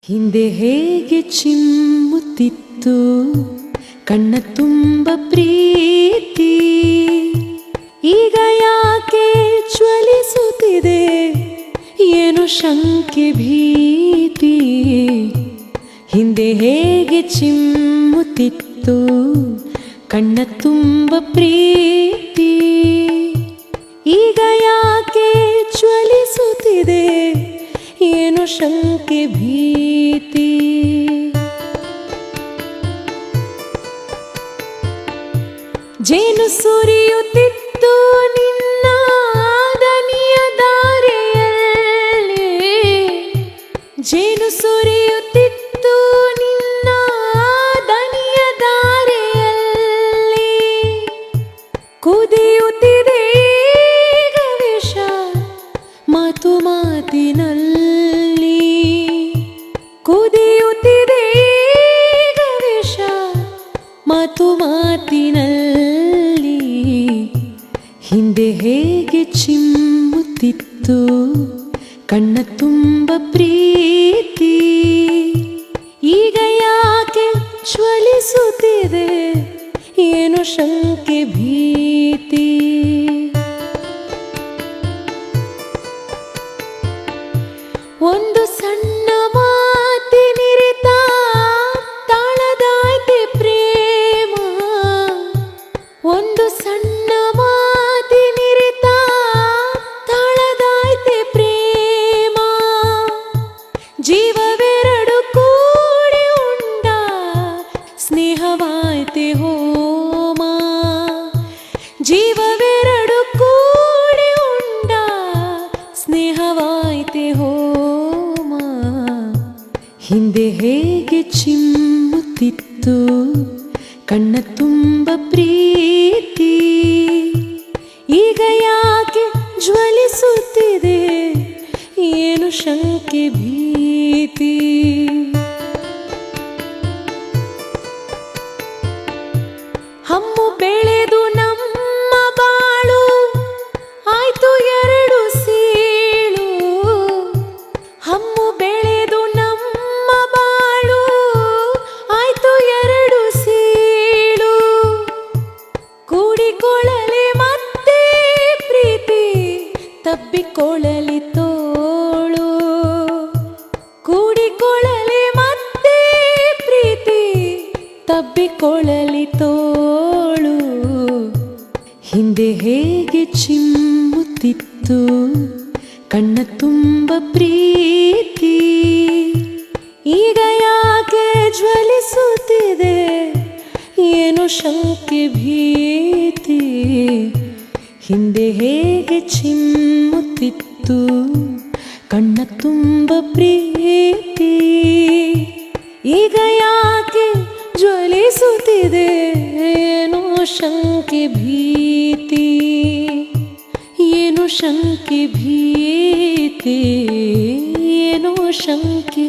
ಹಿಂದೆ ಹೇಗೆ ಚಿಮ್ಮುತ್ತಿತ್ತು ಕಣ್ಣ ತುಂಬ ಪ್ರೀತಿ, ಈಗ ಯಾಕೆ ಜ್ವಲಿಸುತ್ತಿದೆ ಏನು ಶಂಕೆ ಭೀತಿ. ಹಿಂದೆ ಹೇಗೆ ಚಿಮ್ಮುತ್ತಿತ್ತು ಕಣ್ಣ ತುಂಬ ಪ್ರೀತಿ, ಈಗ ಯಾಕೆ ಜ್ವಲಿಸುತ್ತಿದೆ ಏನು ಶಂಕೆ ಭೀತಿ. ಜೇನು ಸುರಿಯುತ್ತಿತ್ತು ನಿನ್ನ ದನಿಯ ದಾರಿಯಲ್ಲಿ, ಜೇನು ಸುರಿಯುತ್ತಿತ್ತು ನಿನ್ನ ದನಿಯ ದಾರಿಯಲ್ಲಿ, ಕುದಿಯುತ್ತಿದೆ ಈಗ ವಿಷ ಮಾತು ಮಾತಿನಲ್ಲಿ, ಕುದಿಯುತ್ತಿದೆ ಈಗ ವಿಷ ಮಾತು ಮಾತಿನಲ್ಲಿ. ಹಿಂದೆ ಹೇಗೆ ಚಿಮ್ಮುತ್ತಿತ್ತು ಕಣ್ಣ ತುಂಬ ಪ್ರೀತಿ, ಈಗ ಯಾಕೆ ಜ್ವಲಿಸುತ್ತಿದೆ ಏನು ಶಂಕೆ ಭೀತಿ. ಒಂದು ಸಣ್ಣ ಮಾತಿನಿರಿತ ತಾಳದಾಯ್ತೆ ಪ್ರೇಮ, ಒಂದು ಸಣ್ಣ ಮಾತಿನಿರಿತ ತಾಳದಾಯ್ತೆ ಪ್ರೇಮ, ಜೀವವೆರಡು ಕೂಡಿ ಉಂಡ ಸ್ನೇಹವಾಯ್ತೆ ಹೋಮ, ಜೀವವೆರಡು ಕೂಡಿ ಉಂಡ ಸ್ನೇಹವಾಯ್ತೆ ಹೋಮ. ಹಿಂದೆ ಹೇಗೆ ಚಿಮ್ಮುತ್ತಿತ್ತು ಕಣ್ಣ ತುಂಬ ಪ್ರೀತಿ, ಈಗ ಯಾಕೆ ಜ್ವಲಿಸುತ್ತಿದೆ ಏನು ಶಂಕೆ ಭೀತಿ. ಹಮ್ಮು ಬೆಳೆದು ನಮ್ಮ ಬಾಳು ಆಯ್ತು ಎರಡು ಸೀಳು, ಹಮ್ಮು ಬೆಳೆದು ನಮ್ಮ ಬಾಳು ಆಯ್ತು ಎರಡು ಸೀಳು, ಕೂಡಿಕೊಳ್ಳಲಿ ಮತ್ತೆ ಪ್ರೀತಿ ತಬ್ಬಿಕೊಳ್ಳಲಿ ತೋಳು, ಕೂಡಿಕೊಳ್ಳಲಿ ಮತ್ತೆ ಪ್ರೀತಿ ತಬ್ಬಿಕೊಳ್ಳಲಿ ತೋಳು. ಹಿಂದೆ ಹೇಗೆ ಚಿಮ್ಮುತ್ತಿತ್ತು ಕಣ್ಣ ತುಂಬ ಪ್ರೀತಿ, ಈಗ ಯಾಕೆ ಜ್ವಲಿಸುತ್ತಿದೆ ಏನು ಶಂಕೆ ಭೀತಿ. ಹಿಂದೆ ಹೇಗೆ ಚಿಮ್ಮುತ್ತಿತ್ತು ಕಣ್ಣ ತುಂಬ ಪ್ರೀತಿ, ಈಗ ಯಾಕೆ ಜ್ವಲಿಸುತ್ತಿದೆ ಏನೋ ಶಂಕೆ ಭೀತಿ, ಏನೋ ಶಂಕೆ ಭೀತಿ, ಏನೋ ಶಂಕೆ